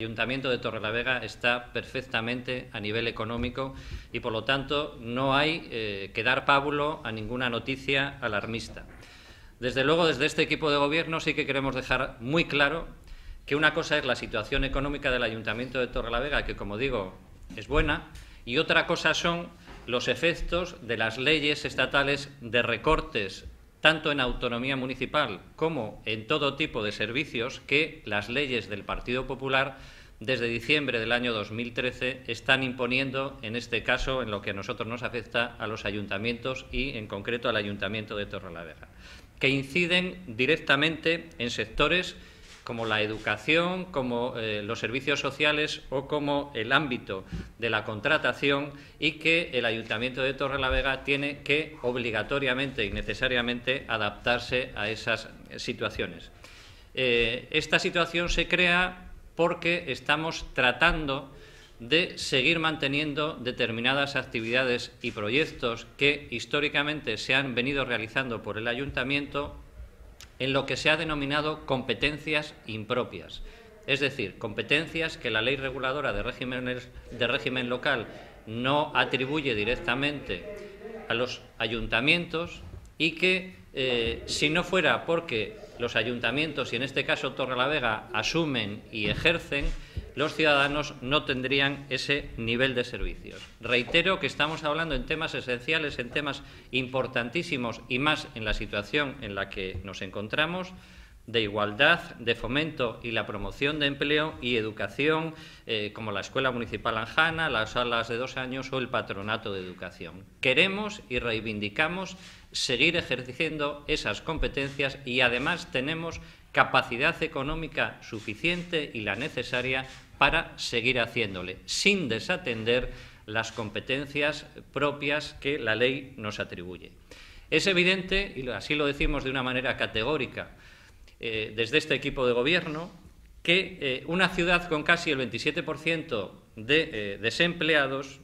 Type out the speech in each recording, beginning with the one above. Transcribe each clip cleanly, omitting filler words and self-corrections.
El Ayuntamiento de Torrelavega está perfectamente a nivel económico y, por lo tanto, no hay que dar pábulo a ninguna noticia alarmista. Desde luego, desde este equipo de Gobierno sí que queremos dejar muy claro que una cosa es la situación económica del Ayuntamiento de Torrelavega, que, como digo, es buena, y otra cosa son los efectos de las leyes estatales de recortes tanto en autonomía municipal como en todo tipo de servicios que las leyes del Partido Popular desde diciembre del año 2013 están imponiendo, en este caso, en lo que a nosotros nos afecta, a los ayuntamientos y, en concreto, al Ayuntamiento de Torrelavega, que inciden directamente en sectores como la educación, como los servicios sociales o como el ámbito de la contratación, y que el Ayuntamiento de Torrelavega tiene que obligatoriamente y necesariamente adaptarse a esas situaciones. Esta situación se crea porque estamos tratando de seguir manteniendo determinadas actividades y proyectos que históricamente se han venido realizando por el Ayuntamiento en lo que se ha denominado competencias impropias, es decir, competencias que la Ley Reguladora de régimen local no atribuye directamente a los ayuntamientos y que, si no fuera porque los ayuntamientos, y en este caso Torrelavega, asumen y ejercen, los ciudadanos no tendrían ese nivel de servicios. Reitero que estamos hablando en temas esenciales, en temas importantísimos y más en la situación en la que nos encontramos, de igualdad, de fomento y la promoción de empleo y educación, como la Escuela Municipal Anjana, las salas de 2 años o el Patronato de Educación. Queremos y reivindicamos seguir ejerciendo esas competencias y, además, tenemos capacidad económica suficiente y la necesaria para seguir haciéndole, sin desatender las competencias propias que la ley nos atribuye. Es evidente, y así lo decimos de una manera categórica desde este equipo de Gobierno, que una ciudad con casi el 27% de desempleados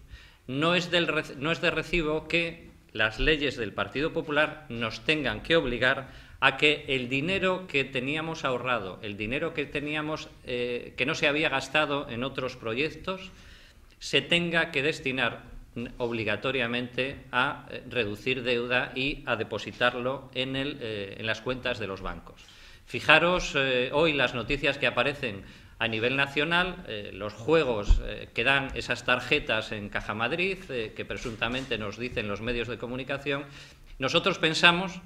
no es de recibo que las leyes del Partido Popular nos tengan que obligar a que el dinero que teníamos ahorrado, el dinero que teníamos que no se había gastado en otros proyectos, se tenga que destinar obligatoriamente a reducir deuda y a depositarlo en las cuentas de los bancos. Fijaros hoy las noticias que aparecen a nivel nacional, los juegos que dan esas tarjetas en Caja Madrid, que presuntamente nos dicen los medios de comunicación. Nosotros pensamos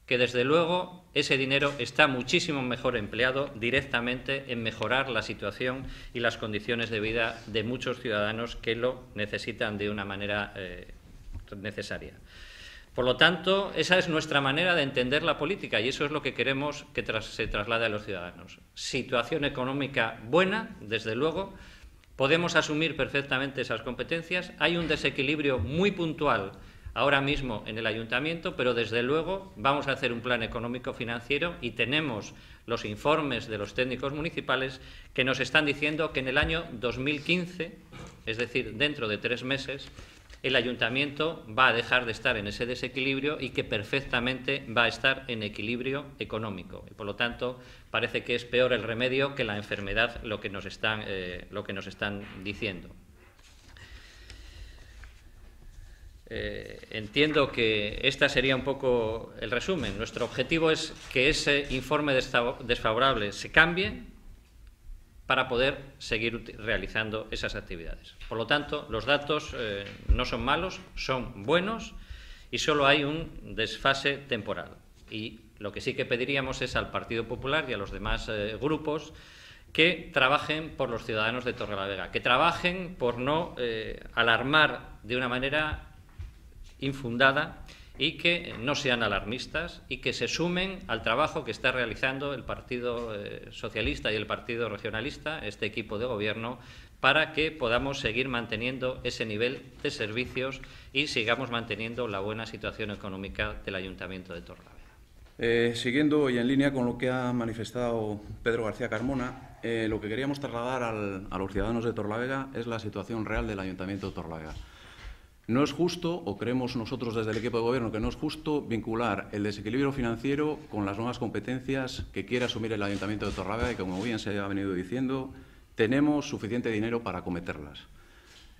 que, desde luego, ese dinero está muchísimo mejor empleado directamente en mejorar la situación y las condiciones de vida de muchos ciudadanos que lo necesitan de una manera necesaria. Por lo tanto, esa es nuestra manera de entender la política y eso es lo que queremos que se traslade a los ciudadanos. Situación económica buena, desde luego, podemos asumir perfectamente esas competencias. Hay un desequilibrio muy puntual ahora mismo en el Ayuntamiento, pero desde luego vamos a hacer un plan económico-financiero y tenemos los informes de los técnicos municipales que nos están diciendo que en el año 2015, es decir, dentro de 3 meses, el Ayuntamiento va a dejar de estar en ese desequilibrio y que perfectamente va a estar en equilibrio económico. Y, por lo tanto, parece que es peor el remedio que la enfermedad lo que nos están diciendo. Entiendo que este sería un poco el resumen. Nuestro objetivo es que ese informe desfavorable se cambie para poder seguir realizando esas actividades. Por lo tanto, los datos no son malos, son buenos y solo hay un desfase temporal. Y lo que sí que pediríamos es al Partido Popular y a los demás grupos que trabajen por los ciudadanos de Torrelavega, que trabajen por no alarmar de una manera infundada y que no sean alarmistas y que se sumen al trabajo que está realizando el Partido Socialista y el Partido Regionalista, este equipo de Gobierno, para que podamos seguir manteniendo ese nivel de servicios y sigamos manteniendo la buena situación económica del Ayuntamiento de Torrelavega. Siguiendo y en línea con lo que ha manifestado Pedro García Carmona, lo que queríamos trasladar a los ciudadanos de Torrelavega es la situación real del Ayuntamiento de Torrelavega. No es justo, o creemos nosotros desde el equipo de Gobierno que no es justo, vincular el desequilibrio financiero con las nuevas competencias que quiere asumir el Ayuntamiento de Torrelavega y, como bien se ha venido diciendo, tenemos suficiente dinero para acometerlas.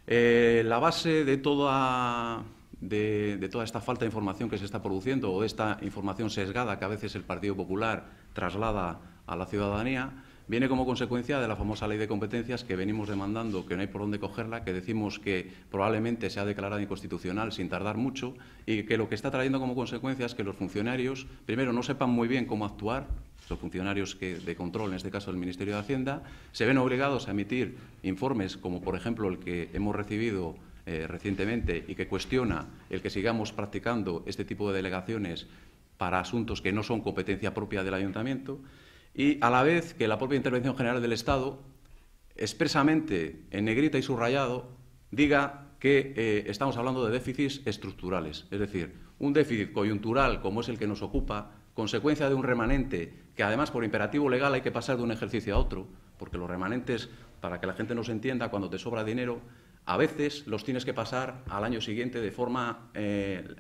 La base de toda esta falta de información que se está produciendo o esta información sesgada que a veces el Partido Popular traslada a la ciudadanía viene como consecuencia de la famosa ley de competencias que venimos demandando, que no hay por dónde cogerla, que decimos que probablemente se ha declarado inconstitucional sin tardar mucho y que lo que está trayendo como consecuencia es que los funcionarios, primero, no sepan muy bien cómo actuar, los funcionarios de control, en este caso del Ministerio de Hacienda, se ven obligados a emitir informes como, por ejemplo, el que hemos recibido recientemente y que cuestiona el que sigamos practicando este tipo de delegaciones para asuntos que no son competencia propia del Ayuntamiento, y a la vez que la propia Intervención General del Estado, expresamente en negrita y subrayado, diga que estamos hablando de déficits estructurales, es decir, un déficit coyuntural como es el que nos ocupa, consecuencia de un remanente que además por imperativo legal hay que pasar de un ejercicio a otro, porque los remanentes, para que la gente nos entienda, cuando te sobra dinero, a veces los tienes que pasar al año siguiente de forma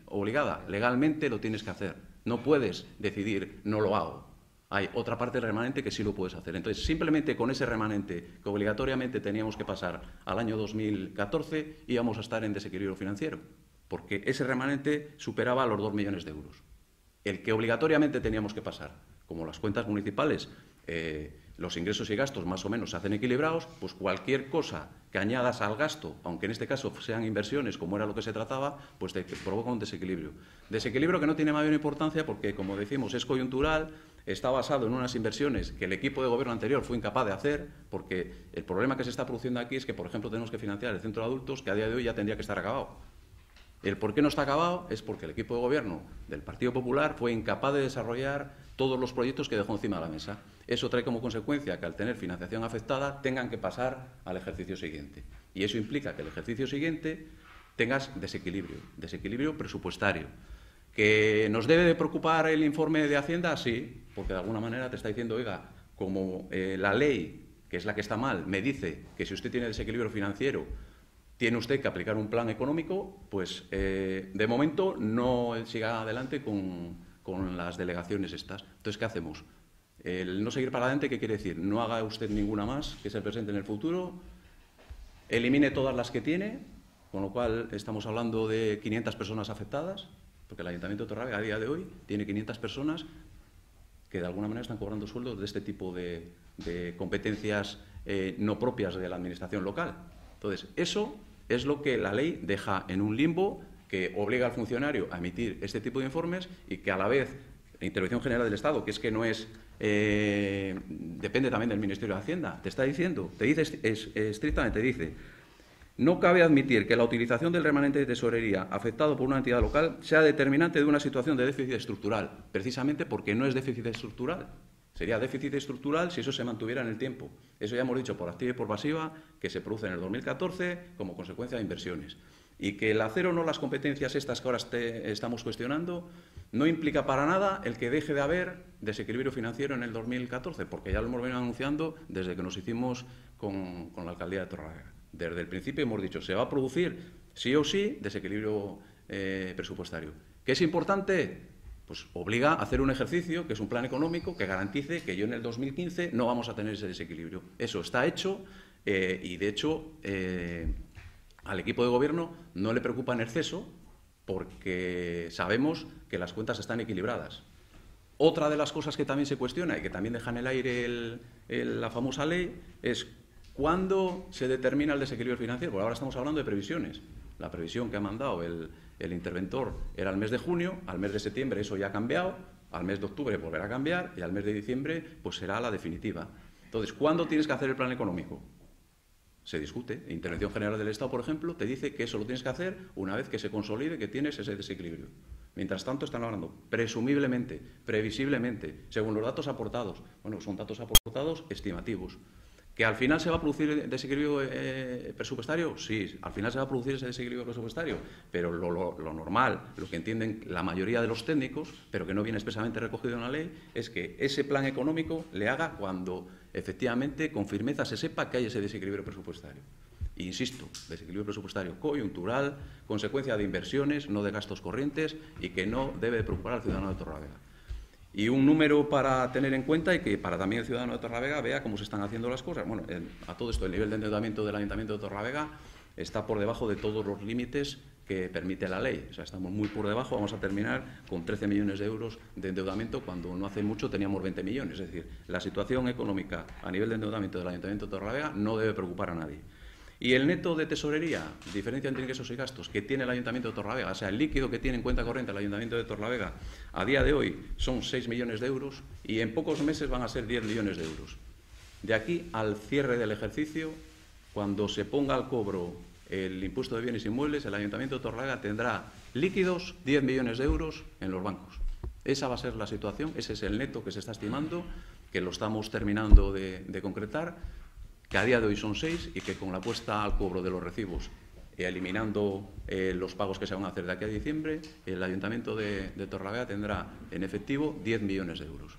obligada. Legalmente lo tienes que hacer. No puedes decidir, no lo hago. Hay otra parte del remanente que sí lo puedes hacer. Entonces, simplemente con ese remanente que obligatoriamente teníamos que pasar al año 2014 íbamos a estar en desequilibrio financiero, porque ese remanente superaba los 2 millones de euros. El que obligatoriamente teníamos que pasar, como las cuentas municipales, los ingresos y gastos más o menos se hacen equilibrados, pues cualquier cosa que añadas al gasto, aunque en este caso sean inversiones, como era lo que se trataba, pues te provoca un desequilibrio. Desequilibrio que no tiene mayor importancia porque, como decimos, es coyuntural, está basado en unas inversiones que el equipo de gobierno anterior fue incapaz de hacer, porque el problema que se está produciendo aquí es que, por ejemplo, tenemos que financiar el centro de adultos, que a día de hoy ya tendría que estar acabado. El por qué no está acabado es porque el equipo de gobierno del Partido Popular fue incapaz de desarrollar todos los proyectos que dejó encima de la mesa. Eso trae como consecuencia que al tener financiación afectada tengan que pasar al ejercicio siguiente. Y eso implica que el ejercicio siguiente tengas desequilibrio presupuestario. ¿Que nos debe de preocupar el informe de Hacienda? Sí, porque de alguna manera te está diciendo, oiga, como la ley, que es la que está mal, me dice que si usted tiene desequilibrio financiero tiene usted que aplicar un plan económico, pues de momento no siga adelante con las delegaciones estas. Entonces, ¿qué hacemos? El no seguir para adelante, ¿qué quiere decir? No haga usted ninguna más que se presente en el futuro, elimine todas las que tiene, con lo cual estamos hablando de 500 personas afectadas, porque el Ayuntamiento de Torrelavega a día de hoy tiene 500 personas que de alguna manera están cobrando sueldos de este tipo de competencias no propias de la administración local. Entonces, eso es lo que la ley deja en un limbo que obliga al funcionario a emitir este tipo de informes y que a la vez la Intervención General del Estado, que es que no es, depende también del Ministerio de Hacienda, te está diciendo, te dice estrictamente, dice, no cabe admitir que la utilización del remanente de tesorería afectado por una entidad local sea determinante de una situación de déficit estructural, precisamente porque no es déficit estructural. Sería déficit estructural si eso se mantuviera en el tiempo. Eso ya hemos dicho por activa y por pasiva, que se produce en el 2014 como consecuencia de inversiones. Y que el hacer o no las competencias estas que ahora estamos cuestionando no implica para nada el que deje de haber desequilibrio financiero en el 2014, porque ya lo hemos venido anunciando desde que nos hicimos con la alcaldía de Torrelavega. Desde el principio hemos dicho, se va a producir sí o sí desequilibrio presupuestario. ¿Qué es importante? Pues obliga a hacer un ejercicio, que es un plan económico, que garantice que yo en el 2015 no vamos a tener ese desequilibrio. Eso está hecho y, de hecho, al equipo de gobierno no le preocupa en exceso porque sabemos que las cuentas están equilibradas. Otra de las cosas que también se cuestiona y que también deja en el aire la famosa ley es cuándo se determina el desequilibrio financiero. Porque ahora estamos hablando de previsiones. La previsión que ha mandado el interventor era al mes de junio, al mes de septiembre eso ya ha cambiado, al mes de octubre volverá a cambiar y al mes de diciembre pues será la definitiva. Entonces, ¿cuándo tienes que hacer el plan económico? Se discute. La Intervención General del Estado, por ejemplo, te dice que eso lo tienes que hacer una vez que se consolide que tienes ese desequilibrio. Mientras tanto, están hablando presumiblemente, previsiblemente, según los datos aportados. Bueno, son datos aportados estimativos. ¿Que al final se va a producir desequilibrio presupuestario? Sí, al final se va a producir ese desequilibrio presupuestario, pero lo normal, lo que entienden la mayoría de los técnicos, pero que no viene expresamente recogido en la ley, es que ese plan económico le haga cuando efectivamente con firmeza se sepa que hay ese desequilibrio presupuestario. E insisto, desequilibrio presupuestario coyuntural, consecuencia de inversiones, no de gastos corrientes y que no debe preocupar al ciudadano de Torrelavega. Y un número para tener en cuenta y que para también el ciudadano de Torlavega vea cómo se están haciendo las cosas. Bueno, a todo esto, el nivel de endeudamiento del Ayuntamiento de Torlavega está por debajo de todos los límites que permite la ley. O sea, estamos muy por debajo, vamos a terminar con 13 millones de euros de endeudamiento cuando no hace mucho teníamos 20 millones. Es decir, la situación económica a nivel de endeudamiento del Ayuntamiento de Torlavega no debe preocupar a nadie. Y el neto de tesorería, diferencia entre ingresos y gastos, que tiene el Ayuntamiento de Torlavega, o sea, el líquido que tiene en cuenta corriente el Ayuntamiento de Torlavega, a día de hoy son 6 millones de euros y en pocos meses van a ser 10 millones de euros. De aquí al cierre del ejercicio, cuando se ponga al cobro el impuesto de bienes inmuebles, el Ayuntamiento de Torlavega tendrá líquidos 10 millones de euros en los bancos. Esa va a ser la situación, ese es el neto que se está estimando, que lo estamos terminando de concretar, que a día de hoy son 6 y que con la puesta al cobro de los recibos, eliminando los pagos que se van a hacer de aquí a diciembre, el Ayuntamiento de Torlavega tendrá en efectivo 10 millones de euros.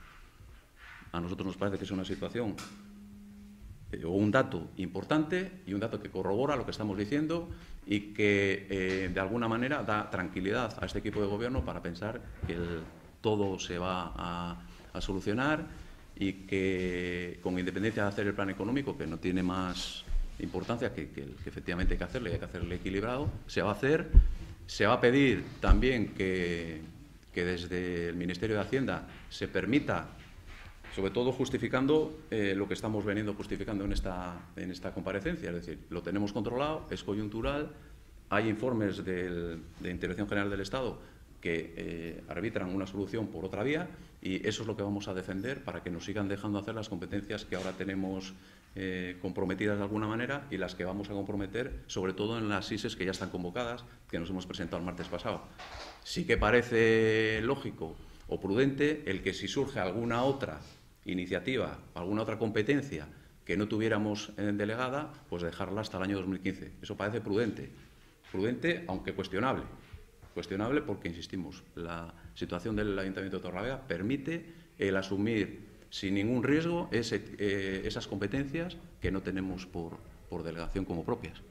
A nosotros nos parece que es una situación o un dato importante y un dato que corrobora lo que estamos diciendo y que de alguna manera da tranquilidad a este equipo de gobierno para pensar que todo se va a solucionar y que, con independencia de hacer el plan económico, que no tiene más importancia que efectivamente hay que hacerle equilibrado, se va a hacer. Se va a pedir también que desde el Ministerio de Hacienda se permita, sobre todo justificando lo que estamos veniendo justificando en esta comparecencia, es decir, lo tenemos controlado, es coyuntural, hay informes de Intervención General del Estado que arbitran una solución por otra vía y eso es lo que vamos a defender para que nos sigan dejando hacer las competencias que ahora tenemos comprometidas de alguna manera y las que vamos a comprometer, sobre todo en las ISES que ya están convocadas, que nos hemos presentado el martes pasado. Sí que parece lógico o prudente el que si surge alguna otra iniciativa, alguna otra competencia que no tuviéramos delegada, pues dejarla hasta el año 2015. Eso parece prudente, aunque cuestionable. Cuestionable porque, insistimos, la situación del Ayuntamiento de Torlavega permite el asumir sin ningún riesgo esas competencias que no tenemos por delegación como propias.